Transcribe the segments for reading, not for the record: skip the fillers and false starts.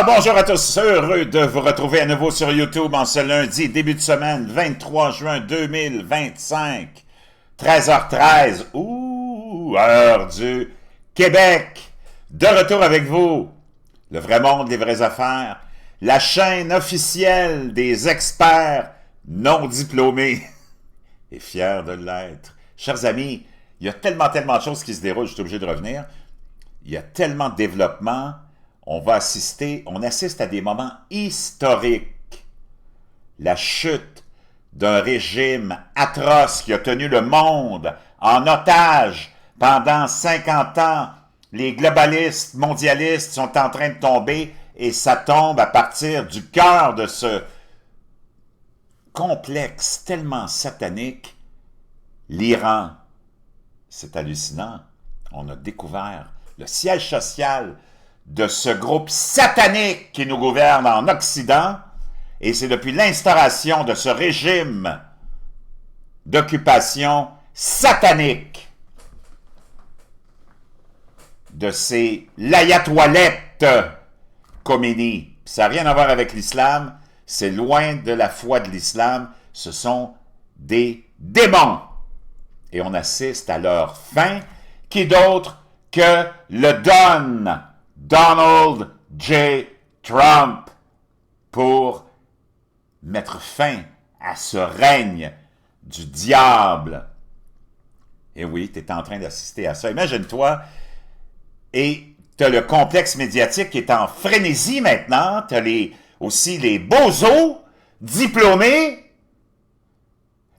Bonjour à tous, heureux de vous retrouver à nouveau sur YouTube en ce lundi, début de semaine, 23 juin 2025, 13h13, heure du Québec. De retour avec vous, le vrai monde des vraies affaires, la chaîne officielle des experts non diplômés et fiers de l'être. Chers amis, il y a tellement de choses qui se déroulent, je suis obligé de revenir. Il y a tellement de développement. On assiste à des moments historiques. La chute d'un régime atroce qui a tenu le monde en otage pendant 50 ans. Les globalistes, mondialistes sont en train de tomber et ça tombe à partir du cœur de ce complexe tellement satanique. L'Iran, c'est hallucinant. On a découvert le siège social de ce groupe satanique qui nous gouverne en Occident, et c'est depuis l'instauration de ce régime d'occupation satanique de ces layatoilettes Khomeini. Ça n'a rien à voir avec l'islam, c'est loin de la foi de l'islam, ce sont des démons. Et on assiste à leur fin, qui d'autre que le Donald J. Trump, pour mettre fin à ce règne du diable. Et oui, tu es en train d'assister à ça. Imagine-toi, et tu as le complexe médiatique qui est en frénésie maintenant, tu as aussi les bozos diplômés,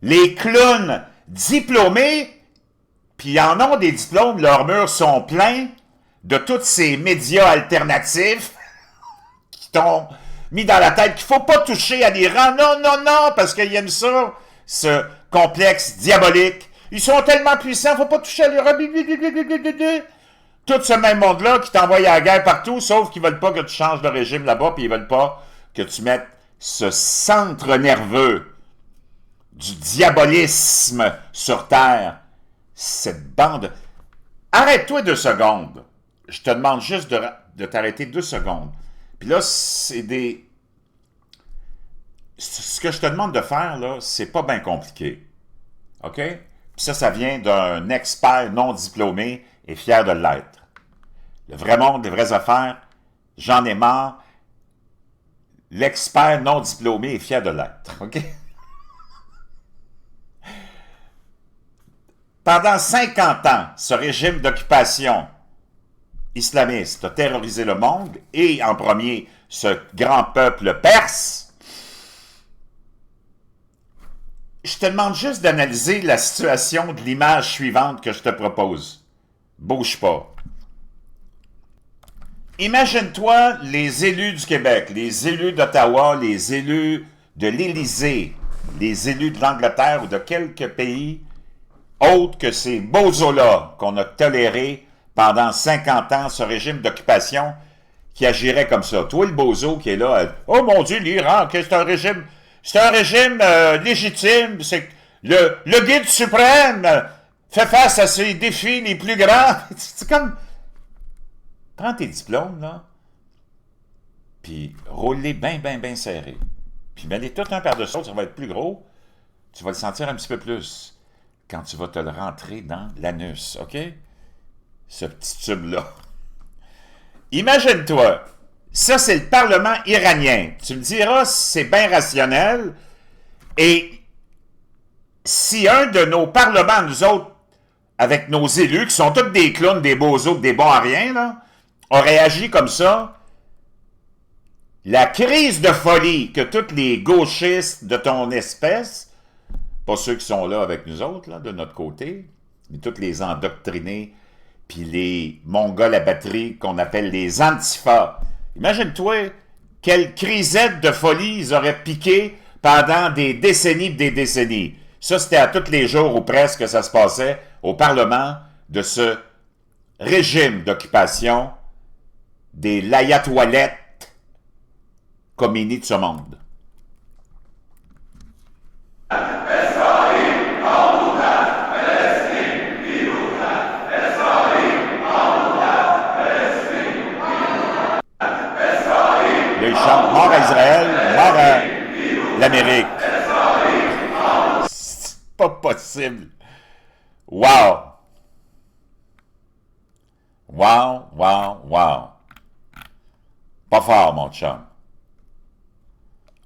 les clowns diplômés, puis ils en ont des diplômes, leurs murs sont pleins de tous ces médias alternatifs qui t'ont mis dans la tête qu'il ne faut pas toucher à l'Iran. Non, parce qu'ils aiment ça, ce complexe diabolique. Ils sont tellement puissants, il ne faut pas toucher à l'Iran. Tout ce même monde-là qui t'envoie à la guerre partout, sauf qu'ils ne veulent pas que tu changes de régime là-bas, puis ils ne veulent pas que tu mettes ce centre nerveux du diabolisme sur Terre. Cette bande... Arrête-toi 2 secondes. Je te demande juste de t'arrêter 2 secondes. Puis là, c'est des... Ce que je te demande de faire, là, c'est pas bien compliqué. OK? Puis ça vient d'un expert non diplômé et fier de l'être. Le vrai monde des vraies affaires, j'en ai marre. L'expert non diplômé et fier de l'être. OK? Pendant 50 ans, ce régime d'occupation islamiste a terrorisé le monde, et en premier, ce grand peuple perse. Je te demande juste d'analyser la situation de l'image suivante que je te propose. Bouge pas. Imagine-toi les élus du Québec, les élus d'Ottawa, les élus de l'Élysée, les élus de l'Angleterre ou de quelques pays autres que ces bozos-là qu'on a tolérés pendant 50 ans, ce régime d'occupation qui agirait comme ça. Toi, le bozo qui est là, oh mon Dieu, l'Iran, c'est un régime légitime, c'est le guide suprême fait face à ses défis les plus grands. C'est comme, prends tes diplômes, là, puis roule-les bien serrés. Puis mets-les tout un par-dessus l'autre, ça va être plus gros, tu vas le sentir un petit peu plus quand tu vas te le rentrer dans l'anus, OK? Ce petit tube-là. Imagine-toi, ça c'est le Parlement iranien. Tu me diras, c'est bien rationnel. Et si un de nos parlements, nous autres, avec nos élus, qui sont tous des clowns, des bozos, des bons à rien, là, aurait agi comme ça, la crise de folie que tous les gauchistes de ton espèce, pas ceux qui sont là avec nous autres, là, de notre côté, mais tous les endoctrinés, puis les Mongols à batterie qu'on appelle les Antifa. Imagine-toi quelle crisette de folie ils auraient piqué pendant des décennies et des décennies. Ça, c'était à tous les jours ou presque que ça se passait au Parlement de ce régime d'occupation des layatoilettes Khomeini de ce monde. possible. Wow! Wow, wow, wow. Pas fort, mon chum.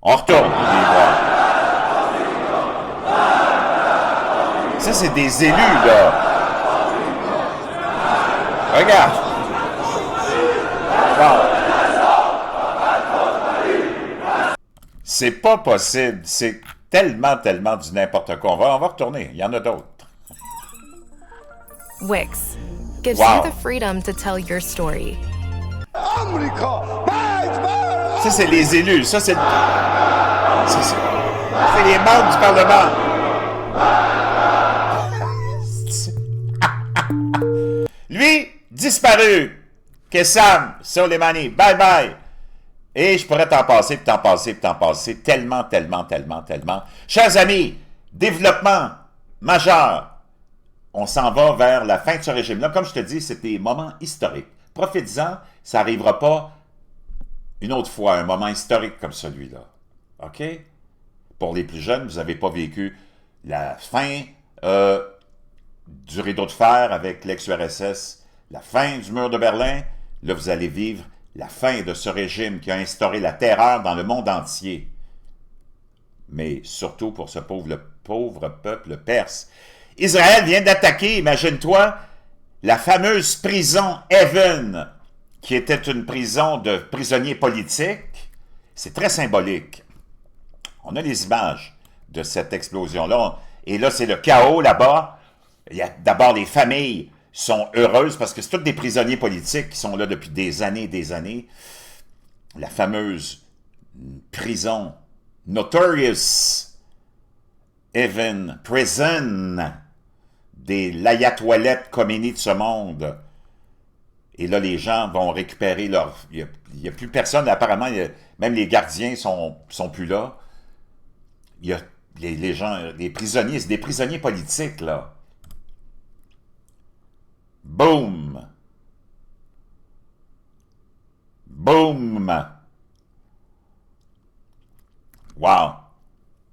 On retourne les voir. Ça, c'est des élus, là. Regarde. Wow. C'est pas possible. C'est tellement, tellement du n'importe quoi. On va retourner. Il y en a d'autres. Wix gives Wow. you the freedom to tell your story. Ça, c'est les élus. Ça, c'est les membres du Parlement. Lui, disparu. Kessam, Soleimani, bye bye. Et je pourrais t'en passer, puis t'en passer, puis t'en passer. Tellement, tellement, tellement, tellement. Chers amis, développement majeur. On s'en va vers la fin de ce régime-là. Comme je te dis, c'est des moments historiques. Profites-en, ça n'arrivera pas une autre fois, un moment historique comme celui-là. OK? Pour les plus jeunes, vous n'avez pas vécu la fin du rideau de fer avec l'ex-URSS, la fin du mur de Berlin. Là, vous allez vivre la fin de ce régime qui a instauré la terreur dans le monde entier. Mais surtout pour ce pauvre peuple perse. Israël vient d'attaquer, imagine-toi, la fameuse prison Evin, qui était une prison de prisonniers politiques. C'est très symbolique. On a les images de cette explosion-là. Et là, c'est le chaos là-bas. Il y a d'abord les familles sont heureuses parce que c'est tous des prisonniers politiques qui sont là depuis des années et des années. La fameuse prison Notorious Evin Prison des l'ayatollah Khomeini de ce monde. Et là, les gens vont récupérer leur... Il n'y a plus personne, apparemment, même les gardiens sont plus là. Il y a les gens, les prisonniers, c'est des prisonniers politiques, là. Boum! Boum! Wow!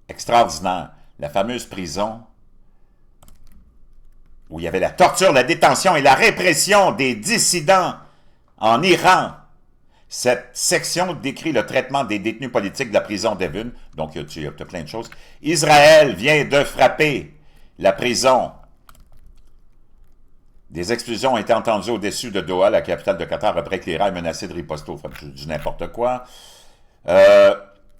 Extraordinaire. La fameuse prison où il y avait la torture, la détention et la répression des dissidents en Iran. Cette section décrit le traitement des détenus politiques de la prison d'Evin. Donc, il y a plein de choses. Israël vient de frapper la prison. Des explosions ont été entendues au-dessus de Doha, la capitale de Qatar, après que l'Iran est menacé de riposte. Je dis n'importe quoi.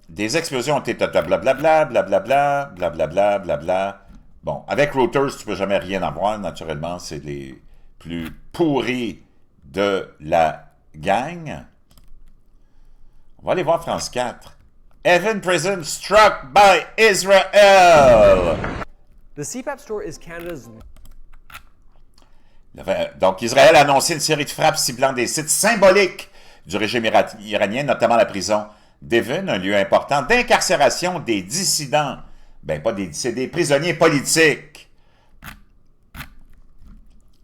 Des explosions ont été blablabla, blablabla, blablabla, blablabla. Bon, avec Reuters, tu peux jamais rien avoir, naturellement. C'est les plus pourris de la gang. On va aller voir France 4. Evin Prison struck by Israel. The CPAP store is Canada's... Donc, Israël a annoncé une série de frappes ciblant des sites symboliques du régime iranien, notamment la prison d'Evin, un lieu important d'incarcération des dissidents. Ben, pas des dissidents, des prisonniers politiques.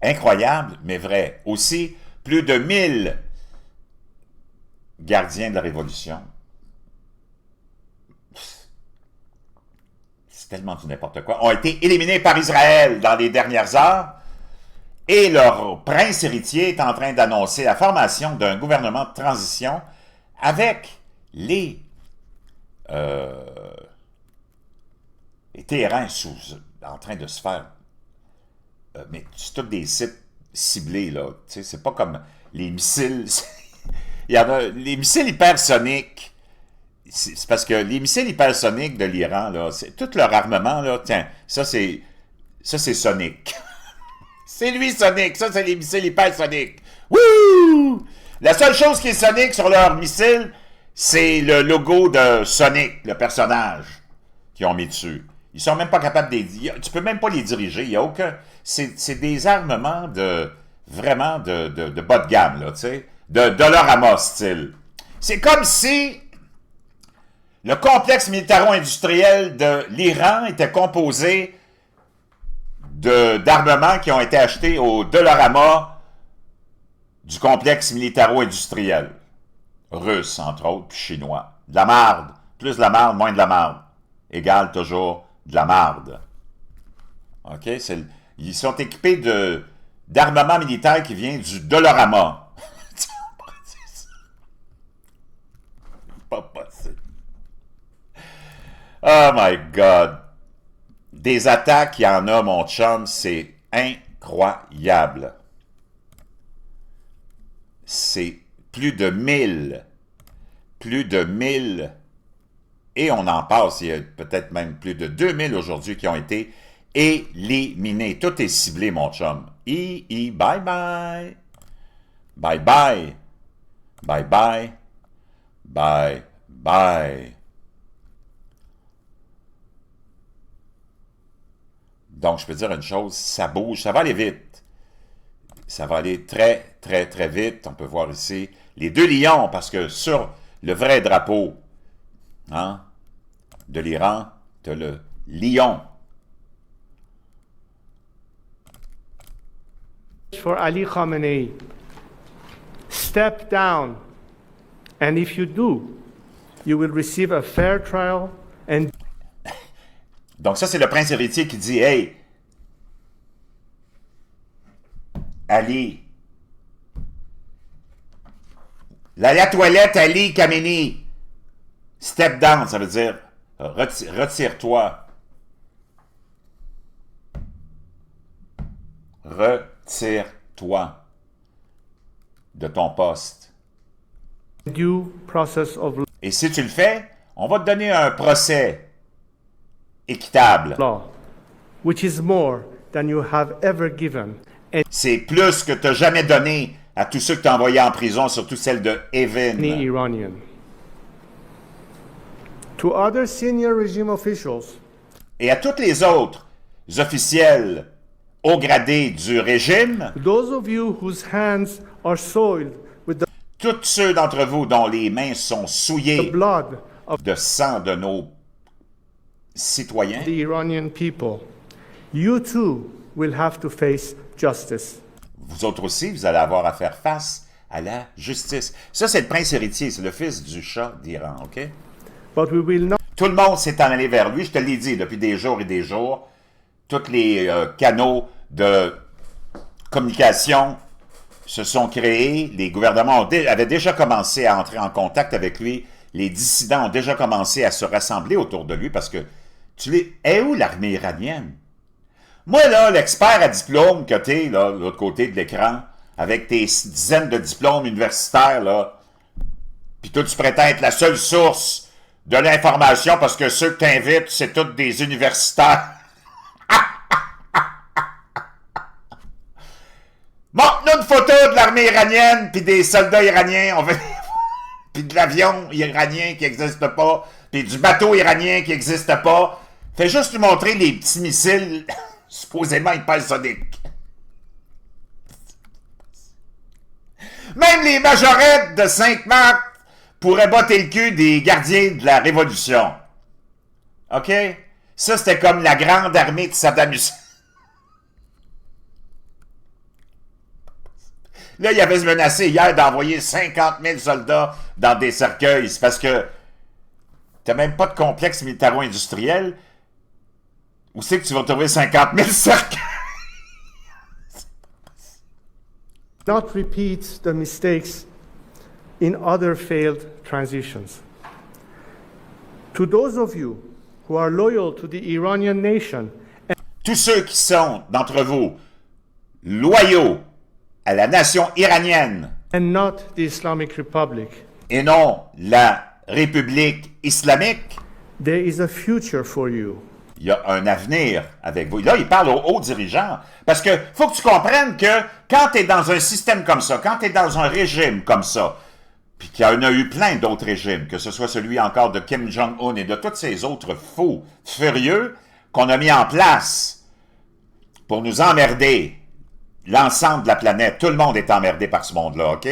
Incroyable, mais vrai. Aussi, plus de 1000 gardiens de la Révolution. C'est tellement du n'importe quoi. Ont été éliminés par Israël dans les dernières heures. Et leur prince héritier est en train d'annoncer la formation d'un gouvernement de transition avec les Téhéran en train de se faire... mais c'est tous des sites ciblés, là. Tu sais, c'est pas comme les missiles... Il y en a... Les missiles hypersoniques... C'est parce que les missiles hypersoniques de l'Iran, là, c'est tout leur armement, là, tiens, ça c'est Sonic. C'est lui, Sonic. Ça, c'est les missiles hypersoniques. Wouh! La seule chose qui est Sonic sur leur missile, c'est le logo de Sonic, le personnage qu'ils ont mis dessus. Ils sont même pas capables de... Tu peux même pas les diriger. Il y a aucun... C'est des armements de... Vraiment de bas de gamme, là, tu sais. De Dollarama style. C'est comme si le complexe militaro-industriel de l'Iran était composé d'armements qui ont été achetés au Dollarama du complexe militaro-industriel. Russe, entre autres, puis chinois. De la marde. Plus de la marde, moins de la marde. Égale toujours de la marde. OK? Ils sont équipés d'armement militaire qui vient du Dolorama. Pas possible. Oh my God. Des attaques, il y en a, mon chum, c'est incroyable. C'est plus de 1000. Plus de 1000. Et on en passe, il y a peut-être même plus de 2000 aujourd'hui qui ont été éliminés. Tout est ciblé, mon chum. Bye bye. Bye bye. Bye bye. Bye bye. Donc, je peux dire une chose, ça bouge, ça va aller vite. Ça va aller très, très, très vite. On peut voir ici les 2 lions, parce que sur le vrai drapeau de l'Iran, tu as le lion. For Ali Khamenei, step down, and if you do, you will receive a fair trial and... Donc ça, c'est le prince héritier qui dit, « Hey, Ali, la toilette, Ali Khamenei, step down, ça veut dire retire-toi. Retire-toi de ton poste. Due process of Et si tu le fais, on va te donner un procès équitable. law, which is more than you have ever given C'est plus que tu n'as jamais donné à tous ceux que tu as envoyés en prison, surtout celle de Evin. any Iranian. To other senior regime officials, Et à tous les autres officiels haut gradés du régime, those of you whose hands are soiled with the tous ceux d'entre vous dont les mains sont souillées blood of de sang de nos citoyens, the Iranian people, you too will have to face justice. vous autres aussi, vous allez avoir à faire face à la justice. Ça, c'est le prince héritier, c'est le fils du Shah d'Iran, OK? But we will not Tout le monde s'est en allé vers lui, je te l'ai dit depuis des jours et des jours. Tous les canaux de communication se sont créés, les gouvernements avaient déjà commencé à entrer en contact avec lui, les dissidents ont déjà commencé à se rassembler autour de lui parce que est où l'armée iranienne? Moi, là, l'expert à diplôme que t'es, là, de l'autre côté de l'écran, avec tes dizaines de diplômes universitaires, là, puis toi, tu prétends être la seule source de l'information parce que ceux que t'invites, c'est tous des universitaires. Montre-nous une photo de l'armée iranienne puis des soldats iraniens, on veut... puis de l'avion iranien qui n'existe pas, puis du bateau iranien qui n'existe pas. Fais juste nous montrer les petits missiles supposément hypersoniques. Même les majorettes de Sainte-Marthe pourraient botter le cul des gardiens de la Révolution. OK? Ça, c'était comme la grande armée de Saddam Hussein. Là, il avait menacé hier d'envoyer 50 000 soldats dans des cercueils. C'est parce que t'as même pas de complexe militaro-industriel. Où c'est que tu vas trouver 50 000 cercueils? not repeat the mistakes in other failed transitions. To those of you who are loyal to the Iranian nation Tous ceux qui sont d'entre vous loyaux à la nation iranienne and not the Islamic Republic, et non la République islamique, there is a future for you. il y a un avenir avec vous. Là, il parle aux hauts dirigeants. Parce que faut que tu comprennes que quand tu es dans un système comme ça, quand tu es dans un régime comme ça, puis qu'il y en a eu plein d'autres régimes, que ce soit celui encore de Kim Jong-un et de tous ces autres fous furieux qu'on a mis en place pour nous emmerder, l'ensemble de la planète, tout le monde est emmerdé par ce monde-là, OK?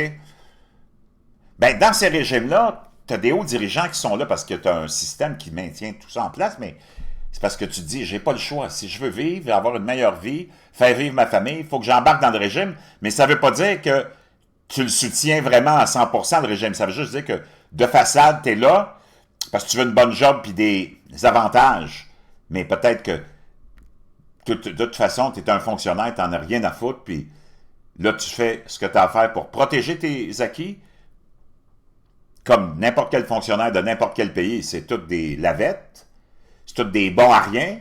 Ben, dans ces régimes-là, tu as des hauts dirigeants qui sont là parce que tu as un système qui maintient tout ça en place, mais c'est parce que tu te dis, j'ai pas le choix. Si je veux vivre, avoir une meilleure vie, faire vivre ma famille, il faut que j'embarque dans le régime, mais ça veut pas dire que tu le soutiens vraiment à 100% le régime. Ça veut juste dire que de façade, tu es là parce que tu veux une bonne job puis des avantages. Mais peut-être que de toute façon, tu es un fonctionnaire, tu n'en as rien à foutre, puis là, tu fais ce que tu as à faire pour protéger tes acquis, comme n'importe quel fonctionnaire de n'importe quel pays, c'est tous des lavettes, c'est tous des bons à rien,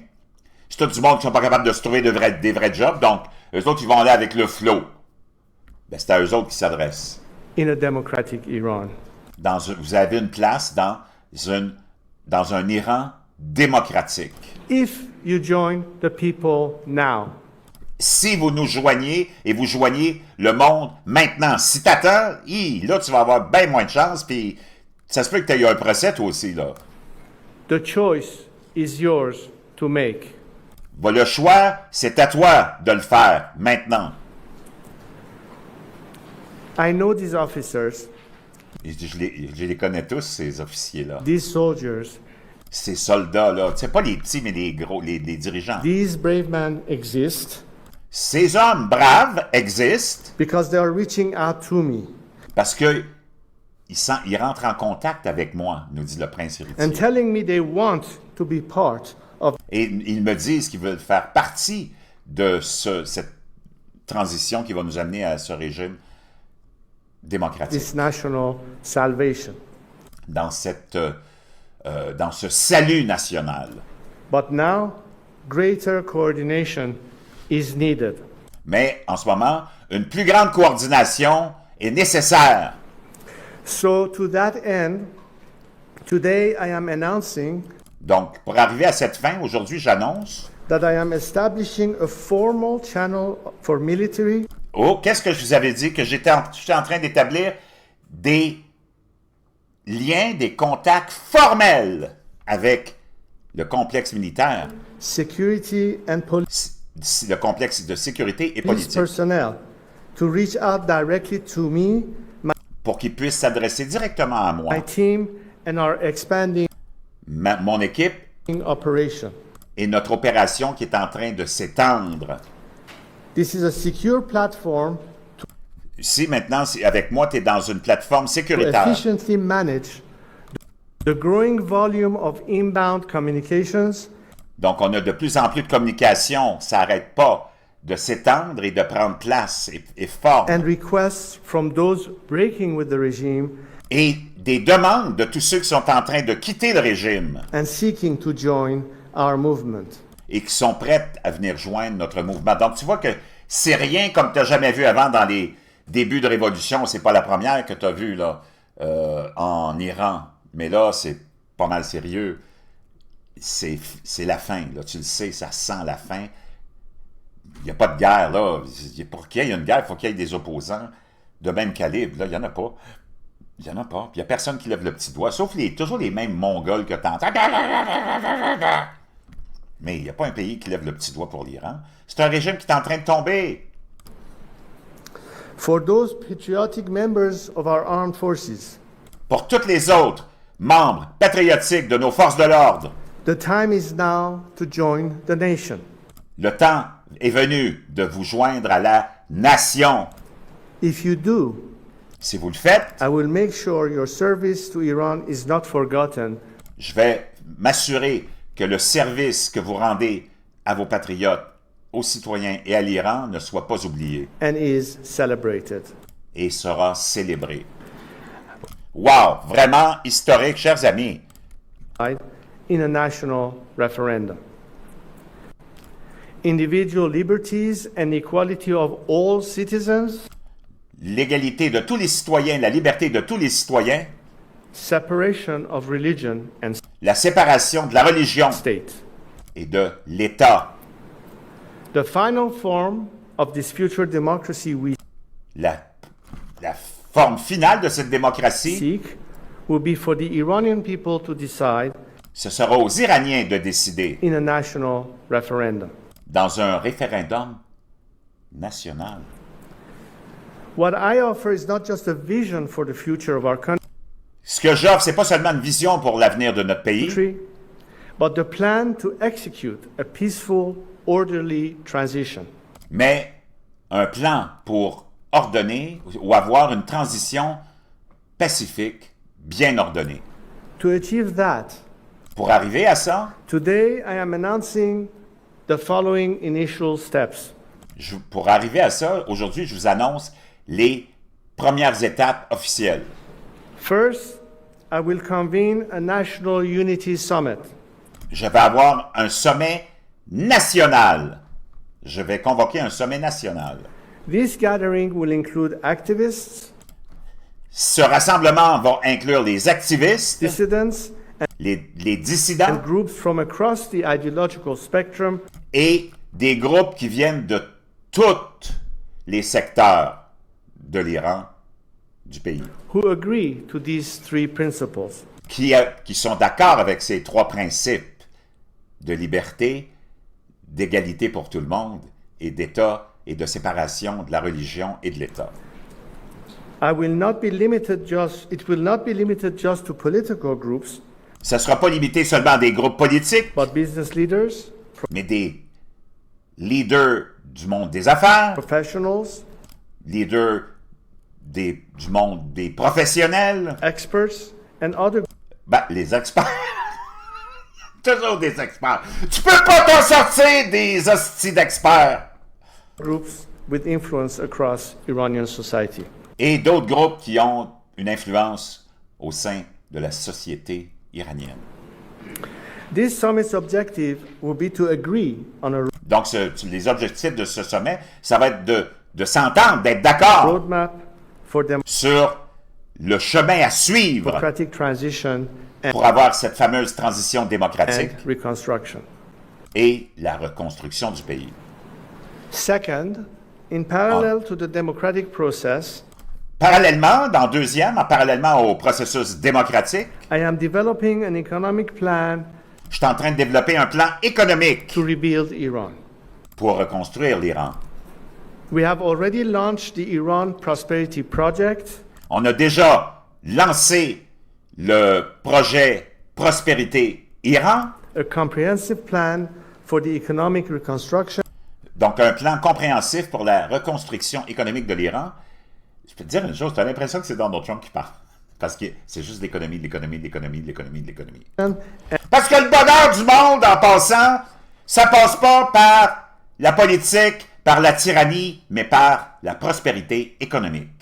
c'est tout du monde qui ne sont pas capables de se trouver des vrais jobs, donc eux autres, ils vont aller avec le flot. Ben, c'est à eux autres qui s'adressent. in a democratic Iran. Vous avez une place dans un Iran démocratique. If you join the people now, Si vous nous joignez et vous joignez le monde maintenant, si t'attends, là, tu vas avoir bien moins de chance, puis ça se peut que tu aies eu un procès, toi aussi, là. the choice is yours to make. Ben, le choix, c'est à toi de le faire, maintenant. I know these officers, Et je les connais tous, ces officiers-là. these soldiers, Ces soldats-là. C'est pas les petits, mais les gros, les dirigeants. these brave men exist Ces hommes braves existent because they are reaching out to me parce que ils rentrent en contact avec moi, nous dit le prince héritier. and telling me they want to be part of Et ils me disent qu'ils veulent faire partie de cette transition qui va nous amener à ce régime démocratique, this national salvation. dans ce salut national. But now, greater coordination is needed. Mais en ce moment, une plus grande coordination est nécessaire. So, to that end, today I am announcing Donc, pour arriver à cette fin, aujourd'hui, j'annonce... that I am establishing a formal channel for military Oh, qu'est-ce que je vous avais dit? Que j'étais en train d'établir des liens, des contacts formels avec le complexe militaire, security and police le complexe de sécurité et politique, personnel to reach out directly to me, pour qu'ils puissent s'adresser directement à moi, my team, and our expanding mon équipe operation. et notre opération qui est en train de s'étendre. This is a secure platform Ici, maintenant, avec moi, tu es dans une plateforme to sécuritaire. efficiently manage the growing volume of inbound communications Donc, on a de plus en plus de communication. Ça n'arrête pas de s'étendre et de prendre place et forme. and requests from those breaking with the regime Et des demandes de tous ceux qui sont en train de quitter le régime and seeking to join our movement. et qui sont prêts à venir joindre notre mouvement. Donc, tu vois que c'est rien comme tu n'as jamais vu avant dans les débuts de révolution. C'est pas la première que tu as vue là, en Iran. Mais là, c'est pas mal sérieux. C'est la fin. Là. Tu le sais, ça sent la fin. Il n'y a pas de guerre. Là. Pour qu'il y ait une guerre, il faut qu'il y ait des opposants de même calibre. Là, il n'y en a pas. Il n'y en a pas. Puis il n'y a personne qui lève le petit doigt, sauf toujours les mêmes Mongols que tu entends. Mais il n'y a pas un pays qui lève le petit doigt pour l'Iran. C'est un régime qui est en train de tomber. For those patriotic members of our armed forces, Pour tous les autres membres patriotiques de nos forces de l'ordre, the time is now to join the nation. le temps est venu de vous joindre à la nation. If you do, Si vous le faites, I will make sure your service to Iran is not forgotten je vais m'assurer que le service que vous rendez à vos patriotes, aux citoyens et à l'Iran ne soit pas oublié and is celebrated. et sera célébré. Wow! Vraiment historique, chers amis. In a national referendum. Individual liberties and equality of all citizens, L'égalité de tous les citoyens, la liberté de tous les citoyens, separation of religion and la séparation de la religion state. et de l'État. The final form of this future democracy we La forme finale de cette démocratie, seek will be for the Iranian people to decide ce sera aux Iraniens de décider in a national referendum. dans un référendum national. What I offer is not just a vision for the future of our Ce que j'offre, c'est pas seulement une vision pour l'avenir de notre pays, country, but the plan to execute a peaceful, orderly transition. mais un plan pour ordonner ou avoir une transition pacifique, bien ordonnée. To achieve that, Pour arriver à ça, today I am announcing the following initial steps. Pour arriver à ça, aujourd'hui, je vous annonce les premières étapes officielles. First, I will convene a National Unity Summit. Je vais avoir un sommet national. Je vais convoquer un sommet national. This gathering will include activists, Ce rassemblement va inclure les activistes, dissidents, les dissidents and groups from across the ideological spectrum et des groupes qui viennent de tous les secteurs de l'Iran, du pays, who agree to these three principles. qui sont d'accord avec ces trois principes de liberté, d'égalité pour tout le monde et d'État et de séparation de la religion et de l'État. It will not be limited just to political groups, Ça ne sera pas limité seulement à des groupes politiques, but business leaders, mais des leaders du monde des affaires, professionals, leaders du monde des professionnels, experts, and other ben, les experts. Toujours des experts. Tu peux pas t'en sortir des hosties d'experts. groups with influence across Iranian society. Et d'autres groupes qui ont une influence au sein de la société iranienne. This summit's objective will be to agree on a Donc, les objectifs de ce sommet, ça va être de s'entendre, d'être d'accord roadmap for sur le chemin à suivre democratic transition pour avoir cette fameuse transition and démocratique reconstruction. et la reconstruction du pays. Second, in parallel to the democratic process, Parallèlement, parallèlement au processus démocratique, I am developing an economic plan je suis en train de développer un plan économique to rebuild Iran. pour reconstruire l'Iran. We have already launched the Iran Prosperity Project, On a déjà lancé le projet Prospérité Iran, a comprehensive plan for the economic reconstruction donc un plan compréhensif pour la reconstruction économique de l'Iran. Je peux te dire une chose, tu as l'impression que c'est Donald Trump qui parle. Parce que c'est juste l'économie, l'économie, l'économie, l'économie, l'économie. and Parce que le bonheur du monde, en passant, ça passe pas par la politique, par la tyrannie, mais par la prospérité économique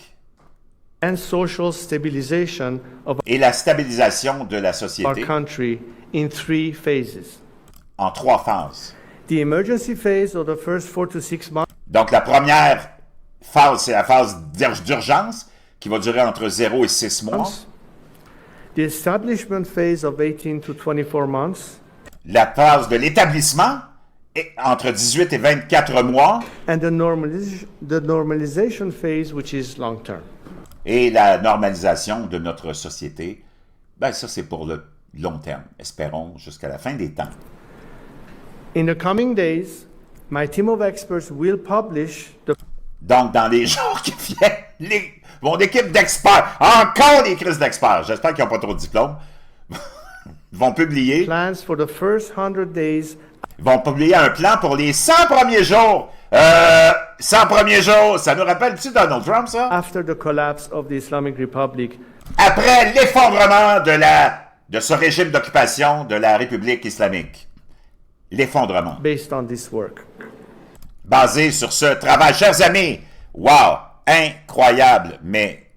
social stabilization of et la stabilisation de la our société country in three phases. en 3 phases. The emergency phase of the first 4 to 6 months Donc la première phase, c'est la phase d'urgence qui va durer entre 0 et 6 mois. the establishment phase of 18 to 24 months, La phase de l'établissement est entre 18 et 24 mois. and the normalization phase, which is long term. Et la normalisation de notre société, ben ça c'est pour le long terme. Espérons jusqu'à la fin des temps. In the coming days, my team of experts will publish the Donc dans les jours qui viennent, mon équipe d'experts, encore des crises d'experts, j'espère qu'ils n'ont pas trop de diplômes, vont publier plans for the first 100 days un plan pour les 100 premiers jours. 100 premiers jours, ça nous rappelle-tu Donald Trump, ça? after the collapse of the Islamic Republic, Après l'effondrement de ce régime d'occupation de la République islamique. L'effondrement. based on this work. Basé sur ce travail. Chers amis, wow, incroyable, mais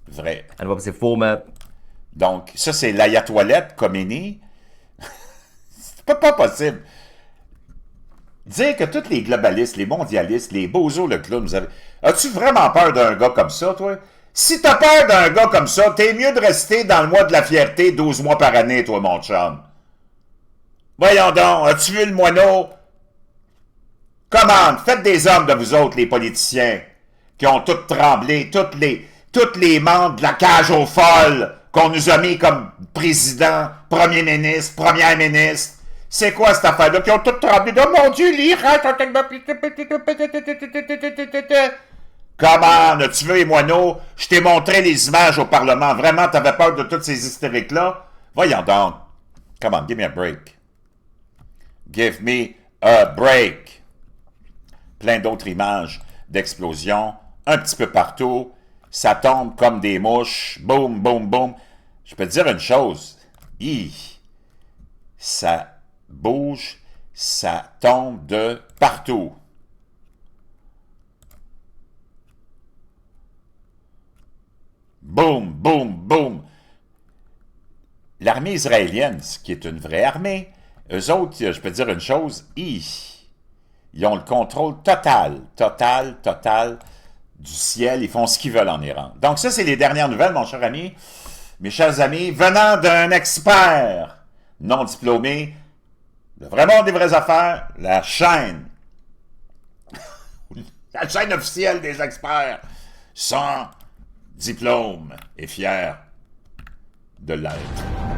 vrai. And what was the former Donc, ça, c'est l'ayatollah Khomeini. C'est pas possible. Dire que tous les globalistes, les mondialistes, les bozos, le clown, as-tu vraiment peur d'un gars comme ça, toi? Si t'as peur d'un gars comme ça, t'es mieux de rester dans le mois de la fierté 12 mois par année, toi, mon chum. Voyons donc, as-tu vu le moineau? Comment? Faites des hommes de vous autres, les politiciens, qui ont tous tremblé, toutes les membres de la cage aux folles qu'on nous a mis comme président, premier ministre, première ministre. C'est quoi cette affaire-là? Qui ont tous tremblé. Oh mon Dieu, l'Iran! Comment? As-tu vu les moineaux? Je t'ai montré les images au Parlement. Vraiment, t'avais peur de toutes ces hystériques-là? Voyons donc. Come on, give me a break. Give me a break. Plein d'autres images d'explosions, un petit peu partout. Ça tombe comme des mouches. Boum, boum, boum. Je peux te dire une chose. Ça bouge. ça tombe de partout. Boum, boum, boum. L'armée israélienne, ce qui est une vraie armée, eux autres, je peux te dire une chose, ils ont le contrôle total du ciel. Ils font ce qu'ils veulent en Iran. Donc ça, c'est les dernières nouvelles, mon cher ami, mes chers amis, venant d'un expert non diplômé, de vraiment des vraies affaires, la chaîne officielle des experts, sans diplôme et fier de l'être.